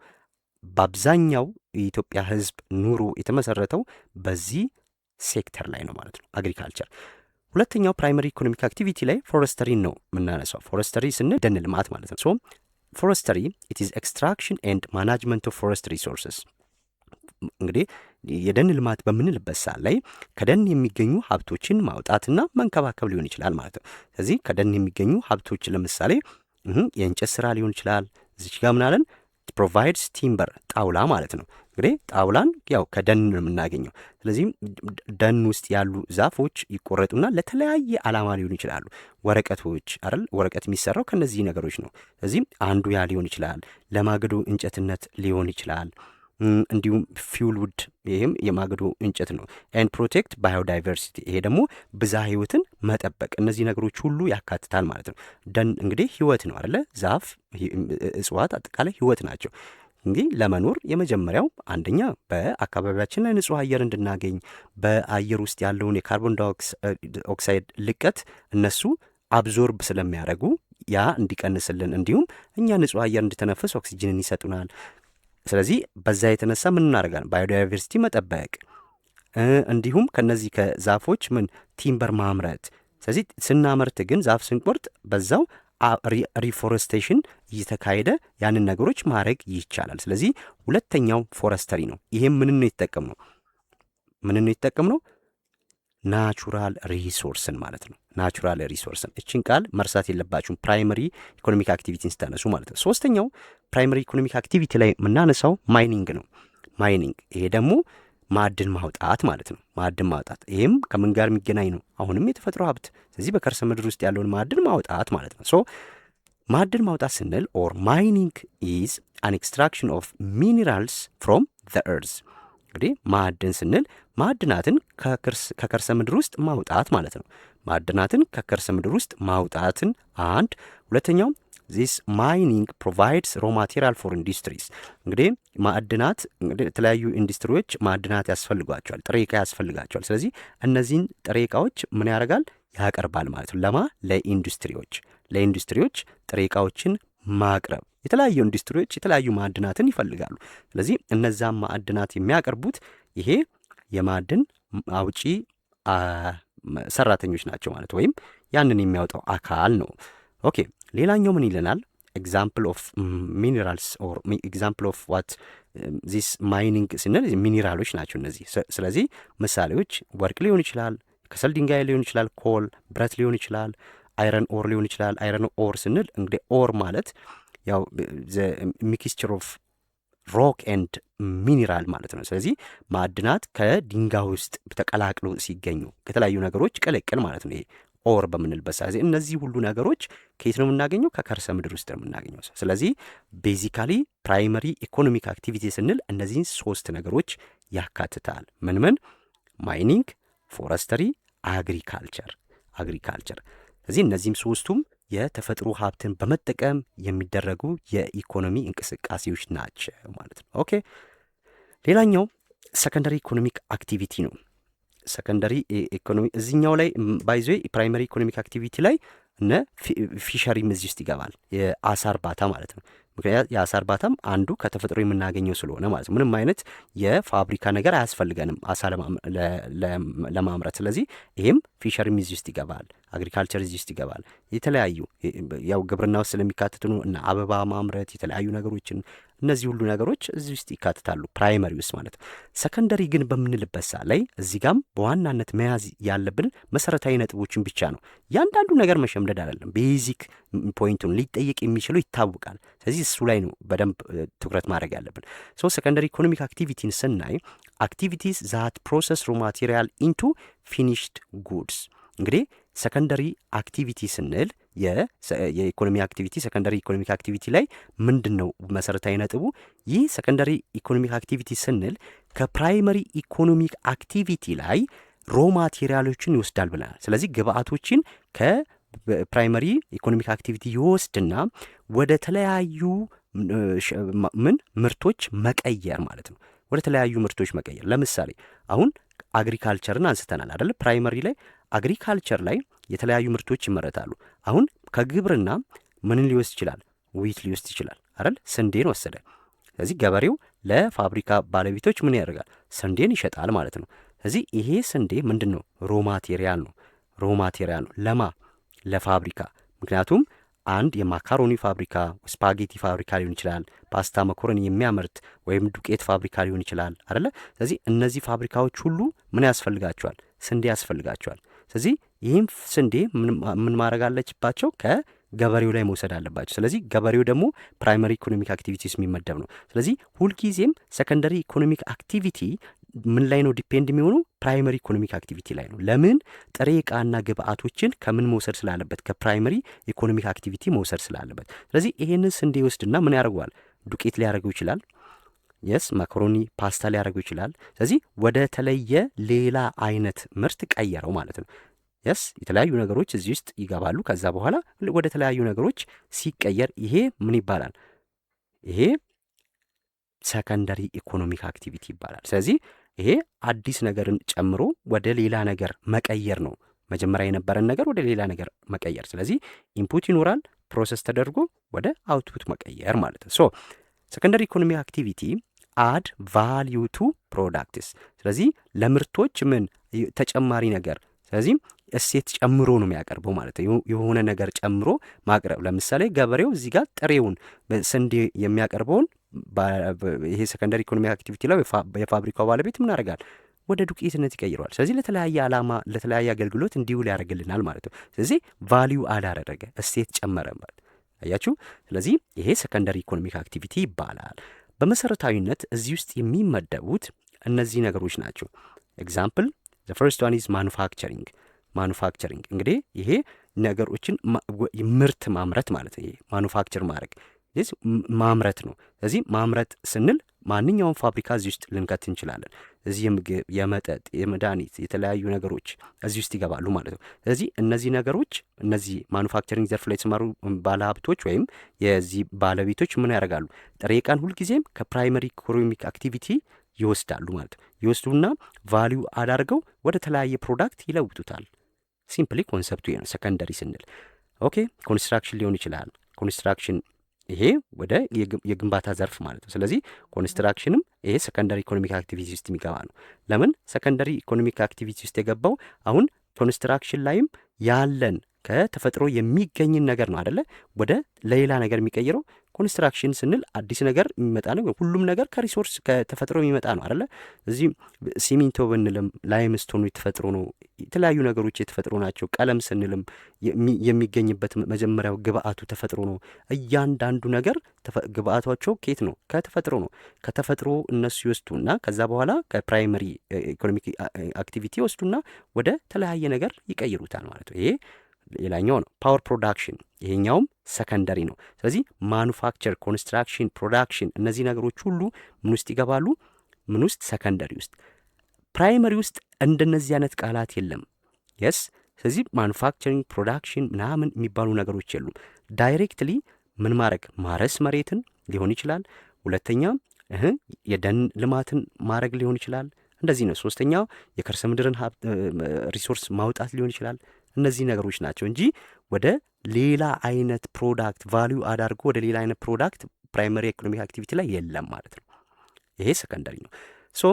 በአብዛኛው የኢትዮጵያ ሕዝብ ኑሮ የተመሰረተው በዚህ ሴክተር ላይ ነው ማለት ነው፣ አግሪካልቸር። ሁለተኛው ፕራይመሪ ኢኮኖሚክ አክቲቪቲ ላይ ፎረስተሪን ነው የምናነሳው። ፎረስተሪ ስንል ደን ልማት ማለት ነው። ሶ ፎረስተሪ ኢት ኢዝ ኤክስትራክሽን ኤንድ ማናጅመንት ኦፍ ፎረስት ሪሶርስስ። እንግዲህ የደን ልማት በምንልበት ሰዓት ላይ ከደን የሚገኙ ሀብቶችን ማውጣትና መንከባከብ ሊሆን ይችላል ማለት ነው። ስለዚህ ከደን የሚገኙ ሀብቶች ለምሳሌ የእንጨት ስራ ሊሆን ይችላል። እዚች ጋር ምናለን ፕሮቫይድስ ቲምበር፣ ጣውላ ማለት ነው። እንግዲህ ጣውላን ያው ከደን ነው የምናገኘው። ስለዚህም ደን ውስጥ ያሉ ዛፎች ይቆረጡና ለተለያየ ዓላማ ሊሆኑ ይችላሉ። ወረቀቶች አይደል? ወረቀት የሚሰራው ከነዚህ ነገሮች ነው። ስለዚህም አንዱ ያ ሊሆን ይችላል። ለማገዶ እንጨትነት ሊሆን ይችላል። እንዲሁም ፊውል ውድ፣ ይህም የማገዶ እንጨት ነው። ኤንድ ፕሮቴክት ባዮዳይቨርሲቲ፣ ይሄ ደግሞ ብዝሃ ህይወትን መጠበቅ፣ እነዚህ ነገሮች ሁሉ ያካትታል ማለት ነው። ደን እንግዲህ ህይወት ነው አይደለ? ዛፍ፣ እጽዋት አጠቃላይ ህይወት ናቸው። እንግዲህ ለመኖር የመጀመሪያው አንደኛ በአካባቢያችን ላይ ንጹህ አየር እንድናገኝ በአየር ውስጥ ያለውን የካርቦን ዳይኦክሳይድ ልቀት እነሱ አብዞርብ ስለሚያደርጉ ያ እንዲቀንስልን፣ እንዲሁም እኛ ንጹህ አየር እንድተነፍስ ኦክሲጅንን ይሰጡናል። ስለዚህ በዛ የተነሳ ምን እናደርጋለን? ባዮዳይቨርሲቲ መጠበቅ፣ እንዲሁም ከነዚህ ከዛፎች ቲምበር ማምረት። ስለዚህ ስናመርት ግን ዛፍ ስንቆርጥ በዛው ሪፎረስቴሽን እየተካሄደ ያንን ነገሮች ማድረግ ይቻላል። ስለዚህ ሁለተኛው ፎረስተሪ ነው። ይሄም ምን ነው የተጠቀምነው? ናቹራል ሪሶርስን ማለት ነው። ናቹራል ሪሶርስን፣ እችን ቃል መርሳት የለባችሁም ፕራይመሪ ኢኮኖሚክ አክቲቪቲን ስታነሱ ማለት ነው። ሶስተኛው ፕራይመሪ ኢኮኖሚክ አክቲቪቲ ላይ የምናነሳው ማይኒንግ ነው። ማይኒንግ ይሄ ደግሞ ማዕድን ማውጣት ማለት ነው። ማዕድን ማውጣት ይሄም ከምን ጋር የሚገናኝ ነው? አሁንም የተፈጥሮ ሀብት። ስለዚህ በከርሰ ምድር ውስጥ ያለውን ማዕድን ማውጣት ማለት ነው። ሶ ማዕድን ማውጣት ስንል ኦር ማይኒንግ ኢዝ አን ኤክስትራክሽን ኦፍ ሚኒራልስ ፍሮም ዘ ኤርዝ። እንግዲህ ማዕድን ስንል ማዕድናትን ከከርሰ ምድር ውስጥ ማውጣት ማለት ነው። ማዕድናትን ከከርሰ ምድር ውስጥ ማውጣትን አንድ። ሁለተኛው ዚስ ማይኒንግ ፕሮቫይድስ ሮ ማቴሪያል ፎር ኢንዱስትሪስ። እንግዲህ ማዕድናት የተለያዩ ኢንዱስትሪዎች ማዕድናት ያስፈልጓቸዋል፣ ጥሬ ዕቃ ያስፈልጋቸዋል። ስለዚህ እነዚህን ጥሬ ዕቃዎች ምን ያደርጋል? ያቀርባል ማለት ነው። ለማ ለኢንዱስትሪዎች ጥሬ ዕቃዎችን ማቅረብ። የተለያዩ ኢንዱስትሪዎች የተለያዩ ማዕድናትን ይፈልጋሉ። ስለዚህ እነዛም ማዕድናት የሚያቀርቡት ይሄ የማዕድን አውጪ ሰራተኞች ናቸው ማለት ወይም ያንን የሚያወጣው አካል ነው። ኦኬ ሌላኛው ምን ይለናል? ኤግዛምፕል ኦፍ ሚኒራልስ ኦር ኤግዛምፕል ኦፍ ዋት ዚስ ማይኒንግ ስንል ሚኒራሎች ናቸው እነዚህ። ስለዚህ ምሳሌዎች ወርቅ ሊሆን ይችላል፣ ከሰል ድንጋይ ሊሆን ይችላል፣ ኮል ብረት ሊሆን ይችላል፣ አይረን ኦር ሊሆን ይችላል። አይረን ኦር ስንል እንግዲህ ኦር ማለት ያው ሚክስቸር ኦፍ ሮክ ኤንድ ሚኒራል ማለት ነው። ስለዚህ ማዕድናት ከድንጋይ ውስጥ ተቀላቅሎ ሲገኙ ከተለያዩ ነገሮች ቅልቅል ማለት ነው። ይሄ ኦር በምንልበት ጊዜ እነዚህ ሁሉ ነገሮች ከየት ነው የምናገኘው? ከከርሰ ምድር ውስጥ ነው የምናገኘው። ስለዚህ ቤዚካሊ ፕራይመሪ ኢኮኖሚክ አክቲቪቲ ስንል እነዚህን 3 ነገሮች ያካትታል። ምን? ማይኒንግ፣ ፎረስተሪ፣ አግሪካልቸር። ስለዚህ እነዚህም 3ቱም የተፈጥሮ ሀብትን በመጠቀም የሚደረጉ የኢኮኖሚ እንቅስቃሴዎች ናቸው ማለት ነው። ኦኬ ሌላኛው ሰከንደሪ ኢኮኖሚክ አክቲቪቲ ነው። ሰከንደሪ ኢኮኖሚ እዚህኛው ላይ ባይዞ ፕራይመሪ ኢኮኖሚክ አክቲቪቲ ላይ እነ ፊሸሪም እዚህ ውስጥ ይገባል። የአሳ እርባታ ማለት ነው። ምክንያት የአሳ እርባታም አንዱ ከተፈጥሮ የምናገኘው ስለሆነ ማለት ነው። ምንም አይነት የፋብሪካ ነገር አያስፈልገንም አሳ ለማምረት። ስለዚህ ይሄም ፊሸሪም እዚህ ውስጥ ይገባል። አግሪካልቸር እዚህ ውስጥ ይገባል። የተለያዩ ያው ግብርና ውስጥ ስለሚካተቱ ነው እና አበባ ማምረት የተለያዩ ነገሮችን እነዚህ ሁሉ ነገሮች እዚህ ውስጥ ይካተታሉ ፕራይመሪ ውስጥ ማለት ነው። ሰከንደሪ ግን በምንልበት ሰዓት ላይ እዚህ ጋም በዋናነት መያዝ ያለብን መሰረታዊ ነጥቦችን ብቻ ነው። ያንዳንዱ ነገር መሸምደድ አይደለም። ቤዚክ ፖይንቱን ሊጠየቅ የሚችለው ይታወቃል። ስለዚህ እሱ ላይ ነው በደንብ ትኩረት ማድረግ ያለብን። ሰከንደሪ ኢኮኖሚክ አክቲቪቲን ስናይ አክቲቪቲስ ዛት ፕሮሰስ ሮ ማቴሪያል ኢንቱ ፊኒሽድ ጉድስ። እንግዲህ ሰከንደሪ አክቲቪቲ ስንል የኢኮኖሚ አክቲቪቲ ሰከንደሪ ኢኮኖሚክ አክቲቪቲ ላይ ምንድን ነው መሰረታዊ ነጥቡ? ይህ ሰከንደሪ ኢኮኖሚክ አክቲቪቲ ስንል ከፕራይመሪ ኢኮኖሚክ አክቲቪቲ ላይ ሮ ማቴሪያሎችን ይወስዳል ብለናል። ስለዚህ ግብአቶችን ከፕራይመሪ ኢኮኖሚክ አክቲቪቲ ይወስድና ወደ ተለያዩ ምርቶች መቀየር ማለት ነው። ወደ ተለያዩ ምርቶች መቀየር። ለምሳሌ አሁን አግሪካልቸርን አንስተናል አይደል? ፕራይመሪ ላይ አግሪካልቸር ላይ የተለያዩ ምርቶች ይመረታሉ። አሁን ከግብርና ምንን ሊወስድ ይችላል? ዊት ሊወስድ ይችላል አይደል? ስንዴን ወሰደ። ስለዚህ ገበሬው ለፋብሪካ ባለቤቶች ምን ያደርጋል? ስንዴን ይሸጣል ማለት ነው። ስለዚህ ይሄ ስንዴ ምንድን ነው? ሮ ማቴሪያል ነው። ለፋብሪካ። ምክንያቱም አንድ የማካሮኒ ፋብሪካ፣ ስፓጌቲ ፋብሪካ ሊሆን ይችላል፣ ፓስታ መኮረኒ የሚያመርት ወይም ዱቄት ፋብሪካ ሊሆን ይችላል አይደለ? ስለዚህ እነዚህ ፋብሪካዎች ሁሉ ምን ያስፈልጋቸዋል? ስንዴ ያስፈልጋቸዋል። ስለዚህ ይህም ስንዴ ምን ማድረግ አለባቸው? ከገበሬው ላይ መውሰድ አለባቸው። ስለዚህ ገበሬው ደግሞ ፕራይመሪ ኢኮኖሚክ አክቲቪቲስ የሚመደብ ነው። ስለዚህ ሁልጊዜም ሰከንደሪ ኢኮኖሚክ አክቲቪቲ ምን ላይ ነው ዲፔንድ የሚሆኑ? ፕራይመሪ ኢኮኖሚክ አክቲቪቲ ላይ ነው። ለምን? ጥሬ ዕቃና ግብአቶችን ከምን መውሰድ ስላለበት? ከፕራይመሪ ኢኮኖሚክ አክቲቪቲ መውሰድ ስላለበት። ስለዚህ ይሄንን ስንዴ ይወስድና ምን ያደርገዋል? ዱቄት ሊያደርገው ይችላል። የስ ማካሮኒ ፓስታ ሊያደርገው ይችላል። ስለዚህ ወደ ተለየ ሌላ አይነት ምርት ቀየረው ማለት ነው። የስ የተለያዩ ነገሮች እዚህ ውስጥ ይገባሉ። ከዛ በኋላ ወደ ተለያዩ ነገሮች ሲቀየር ይሄ ምን ይባላል? ይሄ ሰከንደሪ ኢኮኖሚክ አክቲቪቲ ይባላል። ስለዚህ ይሄ አዲስ ነገርን ጨምሮ ወደ ሌላ ነገር መቀየር ነው። መጀመሪያ የነበረን ነገር ወደ ሌላ ነገር መቀየር። ስለዚህ ኢንፑት ይኖራል፣ ፕሮሰስ ተደርጎ ወደ አውትፑት መቀየር ማለት ነው። ሶ ሰከንደሪ ኢኮኖሚክ አክቲቪቲ አድ ቫልዩ ቱ ፕሮዳክትስ። ስለዚህ ለምርቶች ምን ተጨማሪ ነገር፣ ስለዚህ እሴት ጨምሮ ነው የሚያቀርበው ማለት ነው። የሆነ ነገር ጨምሮ ማቅረብ። ለምሳሌ ገበሬው እዚህ ጋር ጥሬውን ስንዴ የሚያቀርበውን ይሄ ሰከንደሪ ኢኮኖሚክ አክቲቪቲ ላይ የፋብሪካው ባለቤት ምን ያደርጋል? ወደ ዱቄትነት ይቀይረዋል። ስለዚህ ለተለያየ ዓላማ ለተለያየ አገልግሎት እንዲውል ያደርግልናል ማለት ነው። ስለዚህ ቫልዩ አላደረገ እሴት ጨመረ ማለት አያችሁ። ስለዚህ ይሄ ሰከንደሪ ኢኮኖሚክ አክቲቪቲ ይባላል። በመሰረታዊነት እዚህ ውስጥ የሚመደቡት እነዚህ ነገሮች ናቸው። ኤግዛምፕል ዘ ፈርስት ዋን ኢዝ ማኑፋክቸሪንግ እንግዲህ ይሄ ነገሮችን ምርት ማምረት ማለት ነው። ይሄ ማኑፋክቸር ማድረግ ማምረት ነው። ስለዚህ ማምረት ስንል ማንኛውም ፋብሪካ እዚህ ውስጥ ልንከት እንችላለን። እዚህ የምግብ፣ የመጠጥ፣ የመድኃኒት የተለያዩ ነገሮች እዚህ ውስጥ ይገባሉ ማለት ነው። ስለዚህ እነዚህ ነገሮች እነዚህ ማኑፋክቸሪንግ ዘርፍ ላይ የተሰማሩ ባለሀብቶች ወይም የዚህ ባለቤቶች ምን ያደርጋሉ? ጥሬ ዕቃን ሁልጊዜም ከፕራይመሪ ኢኮኖሚክ አክቲቪቲ ይወስዳሉ ማለት ነው። ይወስዱና ቫሊዩ አዳርገው ወደ ተለያየ ፕሮዳክት ይለውጡታል። ሲምፕሊ ኮንሰፕቱ ይሄ ነው። ሰከንደሪ ስንል ኦኬ ኮንስትራክሽን ሊሆን ይችላል። ኮንስትራክሽን ይሄ ወደ የግንባታ ዘርፍ ማለት ነው። ስለዚህ ኮንስትራክሽንም ይሄ ሰከንደሪ ኢኮኖሚክ አክቲቪቲ ውስጥ የሚገባ ነው። ለምን ሰከንደሪ ኢኮኖሚክ አክቲቪቲ ውስጥ የገባው? አሁን ኮንስትራክሽን ላይም ያለን ከተፈጥሮ የሚገኝን ነገር ነው አደለ ወደ ሌላ ነገር የሚቀይረው። ኮንስትራክሽን ስንል አዲስ ነገር የሚመጣ ነው። ሁሉም ነገር ከሪሶርስ ከተፈጥሮ የሚመጣ ነው አደለ። እዚህ ሲሚንቶ ብንልም ላይምስቶኑ የተፈጥሮ ነው። የተለያዩ ነገሮች የተፈጥሮ ናቸው። ቀለም ስንልም የሚገኝበት መጀመሪያው ግብአቱ ተፈጥሮ ነው። እያንዳንዱ ነገር ግብአቷቸው ከየት ነው? ከተፈጥሮ ነው። ከተፈጥሮ እነሱ ይወስዱና ከዛ በኋላ ከፕራይመሪ ኢኮኖሚክ አክቲቪቲ ይወስዱና ወደ ተለያየ ነገር ይቀይሩታል ማለት ነው። ይሄ ሌላኛው ነው። ፓወር ፕሮዳክሽን ይሄኛውም ሰከንደሪ ነው። ስለዚህ ማኑፋክቸር፣ ኮንስትራክሽን፣ ፕሮዳክሽን እነዚህ ነገሮች ሁሉ ምን ውስጥ ይገባሉ? ምን ውስጥ? ሰከንደሪ ውስጥ። ፕራይመሪ ውስጥ እንደነዚህ አይነት ቃላት የለም። የስ ስለዚህ ማኑፋክቸሪንግ፣ ፕሮዳክሽን ምናምን የሚባሉ ነገሮች የሉም። ዳይሬክትሊ ምን ማድረግ? ማረስ መሬትን ሊሆን ይችላል። ሁለተኛ የደን ልማትን ማድረግ ሊሆን ይችላል። እንደዚህ ነው። ሶስተኛው የከርሰ ምድርን ሪሶርስ ማውጣት ሊሆን ይችላል። እነዚህ ነገሮች ናቸው እንጂ ወደ ሌላ አይነት ፕሮዳክት ቫሊዩ አዳርጎ ወደ ሌላ አይነት ፕሮዳክት ፕራይመሪ ኢኮኖሚክ አክቲቪቲ ላይ የለም ማለት ነው። ይሄ ሰከንደሪ ነው። ሶ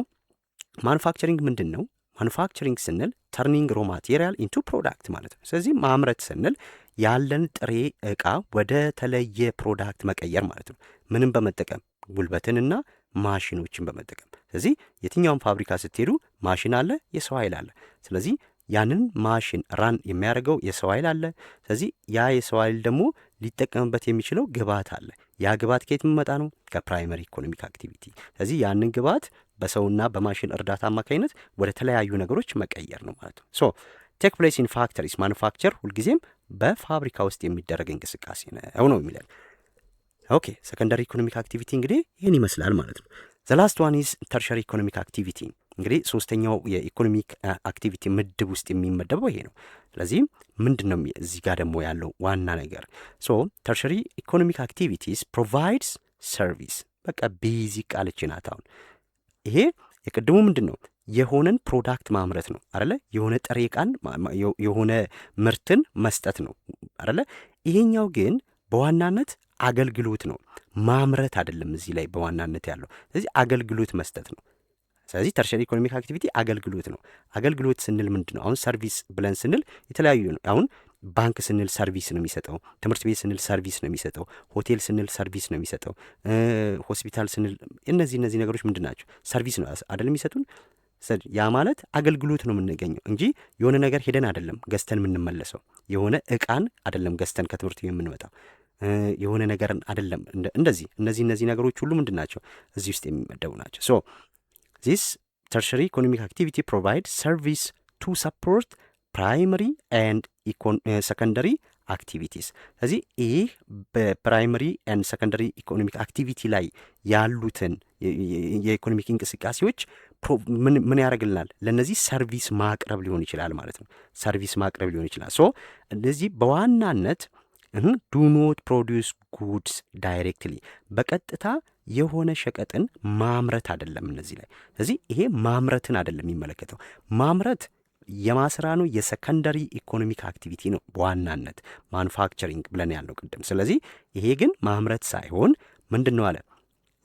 ማኑፋክቸሪንግ ምንድን ነው? ማኑፋክቸሪንግ ስንል ተርኒንግ ሮ ማቴሪያል ኢንቱ ፕሮዳክት ማለት ነው። ስለዚህ ማምረት ስንል ያለን ጥሬ ዕቃ ወደ ተለየ ፕሮዳክት መቀየር ማለት ነው። ምንም በመጠቀም ጉልበትንና ማሽኖችን በመጠቀም። ስለዚህ የትኛውን ፋብሪካ ስትሄዱ ማሽን አለ፣ የሰው ኃይል አለ። ስለዚህ ያንን ማሽን ራን የሚያደርገው የሰው ኃይል አለ። ስለዚህ ያ የሰው ኃይል ደግሞ ሊጠቀምበት የሚችለው ግብዓት አለ። ያ ግብዓት ከየት የሚመጣ ነው? ከፕራይመሪ ኢኮኖሚክ አክቲቪቲ። ስለዚህ ያንን ግብዓት በሰውና በማሽን እርዳታ አማካኝነት ወደ ተለያዩ ነገሮች መቀየር ነው ማለት ነው። ሶ ቴክ ፕሌስ ኢን ፋክተሪስ ማኑፋክቸር ሁልጊዜም በፋብሪካ ውስጥ የሚደረግ እንቅስቃሴ ነው የሚለን። ኦኬ ሰከንደሪ ኢኮኖሚክ አክቲቪቲ እንግዲህ ይህን ይመስላል ማለት ነው። ዘላስት ዋን ኢዝ ተርሸሪ ኢኮኖሚክ አክቲቪቲ። እንግዲህ ሶስተኛው የኢኮኖሚክ አክቲቪቲ ምድብ ውስጥ የሚመደበው ይሄ ነው። ስለዚህ ምንድን ነው እዚህ ጋር ደግሞ ያለው ዋና ነገር? ሶ ተርሸሪ ኢኮኖሚክ አክቲቪቲስ ፕሮቫይድስ ሰርቪስ። በቃ ቤዚክ ቃልች ናት። አሁን ይሄ የቅድሙ ምንድን ነው? የሆነን ፕሮዳክት ማምረት ነው አደለ? የሆነ ጥሬ ዕቃን የሆነ ምርትን መስጠት ነው አደለ? ይሄኛው ግን በዋናነት አገልግሎት ነው፣ ማምረት አይደለም። እዚህ ላይ በዋናነት ያለው ስለዚህ አገልግሎት መስጠት ነው። ስለዚህ ተርሸሪ ኢኮኖሚክ አክቲቪቲ አገልግሎት ነው። አገልግሎት ስንል ምንድን ነው? አሁን ሰርቪስ ብለን ስንል የተለያዩ ነው። አሁን ባንክ ስንል ሰርቪስ ነው የሚሰጠው። ትምህርት ቤት ስንል ሰርቪስ ነው የሚሰጠው። ሆቴል ስንል ሰርቪስ ነው የሚሰጠው። ሆስፒታል ስንል እነዚህ ነገሮች ምንድን ናቸው? ሰርቪስ ነው አይደለም የሚሰጡን። ያ ማለት አገልግሎት ነው የምንገኘው እንጂ የሆነ ነገር ሄደን አይደለም ገዝተን የምንመለሰው። የሆነ ዕቃን አይደለም ገዝተን ከትምህርት ቤት የምንመጣው። የሆነ ነገርን አይደለም። እነዚህ ነገሮች ሁሉ ምንድን ናቸው? እዚህ ውስጥ የሚመደቡ ናቸው። ሶ ዚስ ተርሸሪ ኢኮኖሚክ አክቲቪቲ ፕሮቫይድ ሰርቪስ ቱ ሰፖርት ፕራይመሪ ኤንድ ሰከንደሪ አክቲቪቲስ። ስለዚህ ይህ በፕራይመሪ ኤንድ ሰከንደሪ ኢኮኖሚክ አክቲቪቲ ላይ ያሉትን የኢኮኖሚክ እንቅስቃሴዎች ምን ያደርግልናል? ለእነዚህ ሰርቪስ ማቅረብ ሊሆን ይችላል ማለት ነው። ሰርቪስ ማቅረብ ሊሆን ይችላል። ሶ እነዚህ በዋናነት ዱ ኖት ፕሮዲውስ ጉድስ ዳይሬክትሊ፣ በቀጥታ የሆነ ሸቀጥን ማምረት አይደለም እነዚህ ላይ። ስለዚህ ይሄ ማምረትን አይደለም የሚመለከተው። ማምረት የማስራ ነው፣ የሰከንደሪ ኢኮኖሚክ አክቲቪቲ ነው በዋናነት ማኑፋክቸሪንግ ብለን ያለው ቅድም። ስለዚህ ይሄ ግን ማምረት ሳይሆን ምንድን ነው አለ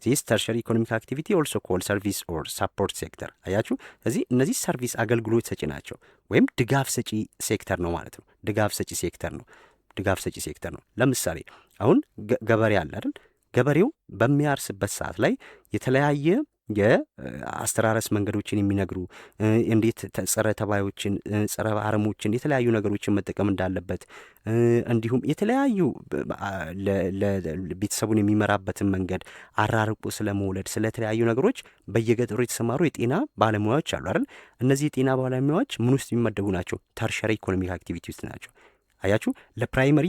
ዚስ ተርሸሪ ኢኮኖሚክ አክቲቪቲ ኦልሶ ኮል ሰርቪስ ኦር ሳፖርት ሴክተር። አያችሁ፣ ስለዚህ እነዚህ ሰርቪስ አገልግሎት ሰጪ ናቸው ወይም ድጋፍ ሰጪ ሴክተር ነው ማለት ነው። ድጋፍ ሰጪ ሴክተር ነው። ለምሳሌ አሁን ገበሬ አለ አይደል? ገበሬው በሚያርስበት ሰዓት ላይ የተለያየ የአስተራረስ መንገዶችን የሚነግሩ እንዴት ጸረ ተባዮችን፣ ጸረ አረሞችን፣ የተለያዩ ነገሮችን መጠቀም እንዳለበት እንዲሁም የተለያዩ ቤተሰቡን የሚመራበትን መንገድ አራርቆ ስለመውለድ ስለተለያዩ ነገሮች በየገጠሩ የተሰማሩ የጤና ባለሙያዎች አሉ አይደል? እነዚህ የጤና ባለሙያዎች ምን ውስጥ የሚመደቡ ናቸው? ተርሸሪ ኢኮኖሚክ አክቲቪቲ ውስጥ ናቸው። አያችሁ ለፕራይመሪ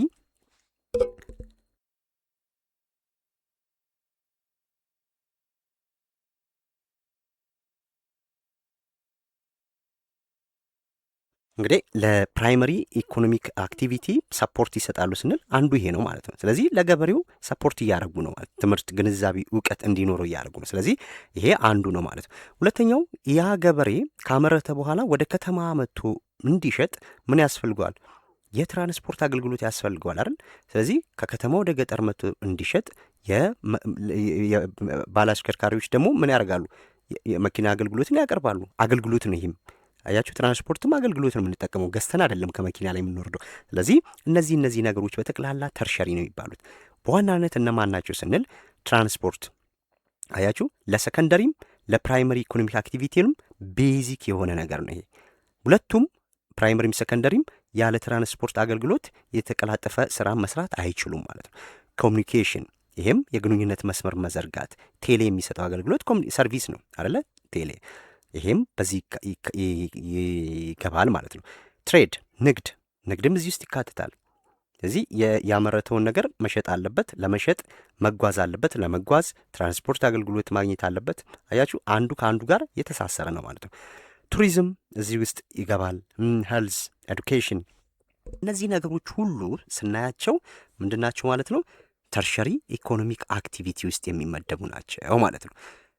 እንግዲህ ለፕራይመሪ ኢኮኖሚክ አክቲቪቲ ሰፖርት ይሰጣሉ ስንል አንዱ ይሄ ነው ማለት ነው። ስለዚህ ለገበሬው ሰፖርት እያደረጉ ነው ማለት ትምህርት፣ ግንዛቤ፣ እውቀት እንዲኖረው እያደረጉ ነው። ስለዚህ ይሄ አንዱ ነው ማለት ነው። ሁለተኛው ያ ገበሬ ካመረተ በኋላ ወደ ከተማ መጥቶ እንዲሸጥ ምን ያስፈልገዋል? የትራንስፖርት አገልግሎት ያስፈልገዋል አይደል? ስለዚህ ከከተማ ወደ ገጠር መጥቶ እንዲሸጥ ባለአሽከርካሪዎች ደግሞ ምን ያደርጋሉ? የመኪና አገልግሎትን ያቀርባሉ። አገልግሎት ነው ይህም አያችሁ፣ ትራንስፖርትም አገልግሎት ነው የምንጠቀመው፣ ገዝተን አይደለም ከመኪና ላይ የምንወርደው። ስለዚህ እነዚህ ነገሮች በጠቅላላ ተርሸሪ ነው የሚባሉት። በዋናነት እነማን ናቸው ስንል ትራንስፖርት አያችሁ፣ ለሰከንደሪም ለፕራይመሪ ኢኮኖሚክ አክቲቪቲንም ቤዚክ የሆነ ነገር ነው ይሄ። ሁለቱም ፕራይመሪም ሰከንደሪም ያለ ትራንስፖርት አገልግሎት የተቀላጠፈ ስራ መስራት አይችሉም ማለት ነው። ኮሚኒኬሽን፣ ይህም የግንኙነት መስመር መዘርጋት፣ ቴሌ የሚሰጠው አገልግሎት ሰርቪስ ነው አይደለ? ቴሌ ይሄም በዚህ ይገባል ማለት ነው። ትሬድ፣ ንግድም እዚህ ውስጥ ይካትታል። ስለዚህ ያመረተውን ነገር መሸጥ አለበት፣ ለመሸጥ መጓዝ አለበት፣ ለመጓዝ ትራንስፖርት አገልግሎት ማግኘት አለበት። አያችሁ፣ አንዱ ከአንዱ ጋር የተሳሰረ ነው ማለት ነው። ቱሪዝም እዚህ ውስጥ ይገባል። ሄልዝ፣ ኤዱኬሽን፣ እነዚህ ነገሮች ሁሉ ስናያቸው ምንድናቸው ማለት ነው? ተርሸሪ ኢኮኖሚክ አክቲቪቲ ውስጥ የሚመደቡ ናቸው ማለት ነው።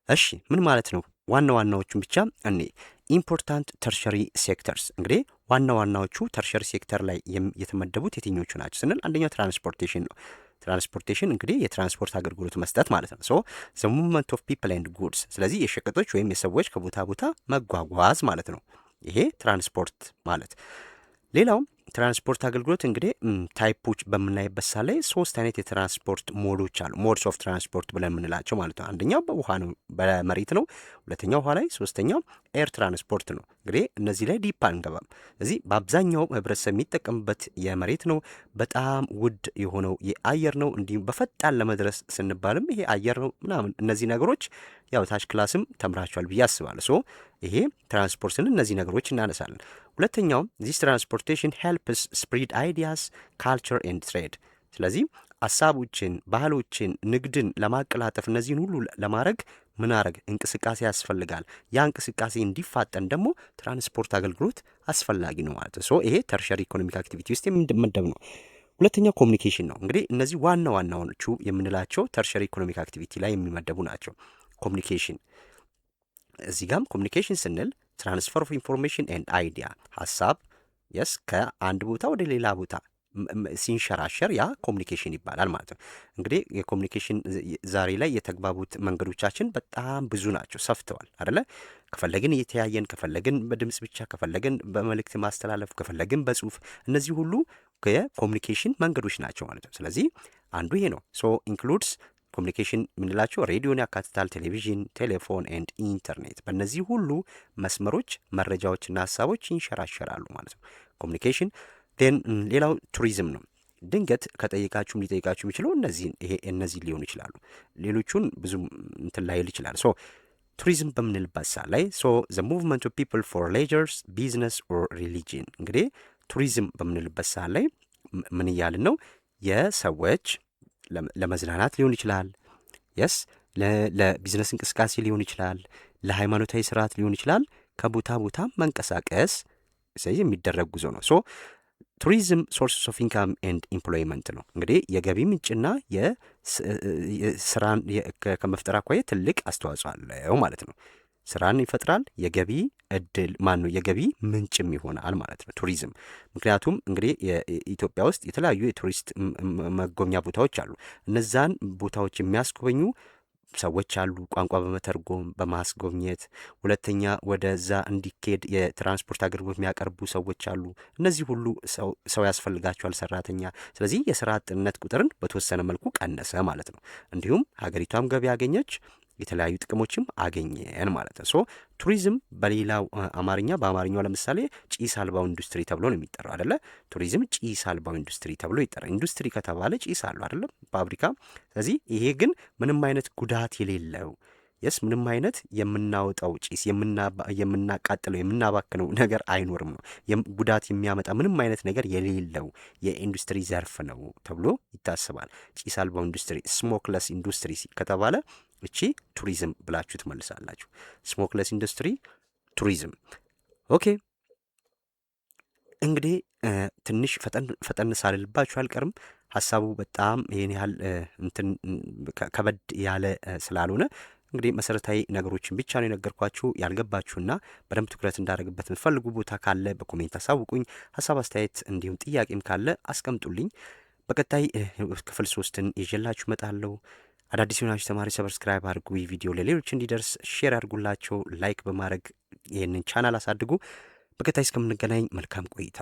እሺ ምን ማለት ነው? ዋና ዋናዎቹን ብቻ እኔ ኢምፖርታንት ተርሸሪ ሴክተርስ፣ እንግዲህ ዋና ዋናዎቹ ተርሸሪ ሴክተር ላይ የተመደቡት የትኞቹ ናቸው ስንል አንደኛው ትራንስፖርቴሽን ነው። ትራንስፖርቴሽን እንግዲህ የትራንስፖርት አገልግሎት መስጠት ማለት ነው። ሶ ዘ ሙቭመንት ኦፍ ፒፕል ኤንድ ጉድስ፣ ስለዚህ የሸቀጦች ወይም የሰዎች ከቦታ ቦታ መጓጓዝ ማለት ነው። ይሄ ትራንስፖርት ማለት። ሌላው ትራንስፖርት አገልግሎት እንግዲህ ታይፖች በምናይበት ሳ ላይ 3 አይነት የትራንስፖርት ሞዶች አሉ። ሞድስ ኦፍ ትራንስፖርት ብለን የምንላቸው ማለት ነው። አንደኛው በውሃ ነው፣ በመሬት ነው። ሁለተኛው ውሃ ላይ፣ ሶስተኛው ኤር ትራንስፖርት ነው። እንግዲህ እነዚህ ላይ ዲፕ አንገባም። ስለዚህ በአብዛኛው ህብረተሰብ የሚጠቀምበት የመሬት ነው። በጣም ውድ የሆነው የአየር ነው። እንዲሁም በፈጣን ለመድረስ ስንባልም ይሄ አየር ነው ምናምን። እነዚህ ነገሮች ያው ታች ክላስም ተምራቸዋል ብዬ አስባለሁ። ሶ ይሄ ትራንስፖርት ስንል እነዚህ ነገሮች እናነሳለን። ሁለተኛው ዚስ ትራንስፖርቴሽን ሄልፕስ ስፕሪድ አይዲያስ ካልቸር ኤንድ ትሬድ። ስለዚህ ሀሳቦችን፣ ባህሎችን፣ ንግድን ለማቀላጠፍ እነዚህን ሁሉ ለማድረግ ምን አረግ እንቅስቃሴ ያስፈልጋል። ያ እንቅስቃሴ እንዲፋጠን ደግሞ ትራንስፖርት አገልግሎት አስፈላጊ ነው ማለት ነው። ሶ ይሄ ተርሸሪ ኢኮኖሚክ አክቲቪቲ ውስጥ የሚመደብ ነው። ሁለተኛው ኮሚኒኬሽን ነው። እንግዲህ እነዚህ ዋና ዋናዎቹ የምንላቸው ተርሸሪ ኢኮኖሚክ አክቲቪቲ ላይ የሚመደቡ ናቸው። ኮሚኒኬሽን፣ እዚህ ጋም ኮሚኒኬሽን ስንል ትራንስፈር ኦፍ ኢንፎርሜሽን ኤንድ አይዲያ፣ ሀሳብ የስ ከአንድ ቦታ ወደ ሌላ ቦታ ሲንሸራሸር ያ ኮሚኒኬሽን ይባላል ማለት ነው። እንግዲህ የኮሚኒኬሽን ዛሬ ላይ የተግባቡት መንገዶቻችን በጣም ብዙ ናቸው፣ ሰፍተዋል አደለ? ከፈለግን እየተያየን፣ ከፈለግን በድምፅ ብቻ፣ ከፈለግን በመልእክት ማስተላለፍ፣ ከፈለግን በጽሁፍ፣ እነዚህ ሁሉ የኮሚኒኬሽን መንገዶች ናቸው ማለት ነው። ስለዚህ አንዱ ይሄ ነው። ሶ ኢንክሉድስ ኮሚኒኬሽን የምንላቸው ሬዲዮን ያካትታል፣ ቴሌቪዥን፣ ቴሌፎን ኤንድ ኢንተርኔት። በእነዚህ ሁሉ መስመሮች መረጃዎችና ሀሳቦች ይንሸራሸራሉ ማለት ነው ኮሚኒኬሽን። ሌላው ቱሪዝም ነው። ድንገት ከጠይቃችሁም ሊጠይቃችሁ የሚችለው እነዚህ ሊሆኑ ይችላሉ። ሌሎቹን ብዙም እንትን ላይል ይችላል። ሶ ቱሪዝም በምንልበት ሰዓት ላይ ዘ ሙቭመንት ኦፍ ፒፕል ፎር ሌጀርስ ቢዝነስ ኦር ሪሊጂን። እንግዲህ ቱሪዝም በምንልበት ሰዓት ላይ ምን እያልን ነው? የሰዎች ለመዝናናት ሊሆን ይችላል፣ የስ ለቢዝነስ እንቅስቃሴ ሊሆን ይችላል፣ ለሃይማኖታዊ ስርዓት ሊሆን ይችላል። ከቦታ ቦታ መንቀሳቀስ ስለዚህ የሚደረግ ጉዞ ነው። ሶ ቱሪዝም ሶርስስ ኦፍ ኢንካም ኤንድ ኢምፕሎይመንት ነው። እንግዲህ የገቢ ምንጭና የስራን ከመፍጠር አኳያ ትልቅ አስተዋጽኦ አለው ማለት ነው። ስራን ይፈጥራል፣ የገቢ እድል የገቢ ምንጭም ይሆናል ማለት ነው ቱሪዝም። ምክንያቱም እንግዲህ ኢትዮጵያ ውስጥ የተለያዩ የቱሪስት መጎብኛ ቦታዎች አሉ። እነዛን ቦታዎች የሚያስጎበኙ ሰዎች አሉ፣ ቋንቋ በመተርጎም በማስጎብኘት። ሁለተኛ ወደዛ እንዲኬድ የትራንስፖርት አገልግሎት የሚያቀርቡ ሰዎች አሉ። እነዚህ ሁሉ ሰው ያስፈልጋቸዋል፣ ሰራተኛ። ስለዚህ የስራ አጥነት ቁጥርን በተወሰነ መልኩ ቀነሰ ማለት ነው። እንዲሁም ሀገሪቷም ገቢ ያገኘች፣ የተለያዩ ጥቅሞችም አገኘን ማለት ነው። ሶ ቱሪዝም በሌላው በአማርኛው ለምሳሌ ጭስ አልባው ኢንዱስትሪ ተብሎ ነው የሚጠራው አይደለ? ቱሪዝም ጭስ አልባው ኢንዱስትሪ ተብሎ ይጠራል። ኢንዱስትሪ ከተባለ ጭስ አለው አይደለም? ፋብሪካ። ስለዚህ ይሄ ግን ምንም አይነት ጉዳት የሌለው ምንም አይነት የምናወጣው ጭስ የምናቃጥለው የምናባክነው ነገር አይኖርም ነው። ጉዳት የሚያመጣ ምንም አይነት ነገር የሌለው የኢንዱስትሪ ዘርፍ ነው ተብሎ ይታሰባል። ጭስ አልባው ኢንዱስትሪ ስሞክለስ ኢንዱስትሪ ከተባለ እቺ ቱሪዝም ብላችሁ ትመልሳላችሁ። ስሞክለስ ኢንዱስትሪ ቱሪዝም። ኦኬ እንግዲህ ትንሽ ፈጠን ሳልልባችሁ አልቀርም። ሀሳቡ በጣም ይሄን ያህል እንትን ከበድ ያለ ስላልሆነ እንግዲህ መሰረታዊ ነገሮችን ብቻ ነው የነገርኳችሁ። ያልገባችሁና በደንብ ትኩረት እንዳደረግበት የምትፈልጉ ቦታ ካለ በኮሜንት አሳውቁኝ። ሀሳብ አስተያየት፣ እንዲሁም ጥያቄም ካለ አስቀምጡልኝ። በቀጣይ ክፍል 3ን ይዤላችሁ እመጣለሁ። አዳዲስ የሆናችሁ ተማሪ ሰብስክራይብ አድርጉ። ይህ ቪዲዮ ለሌሎች እንዲደርስ ሼር አድርጉላቸው። ላይክ በማድረግ ይህንን ቻናል አሳድጉ። በቀጣይ እስከምንገናኝ መልካም ቆይታ።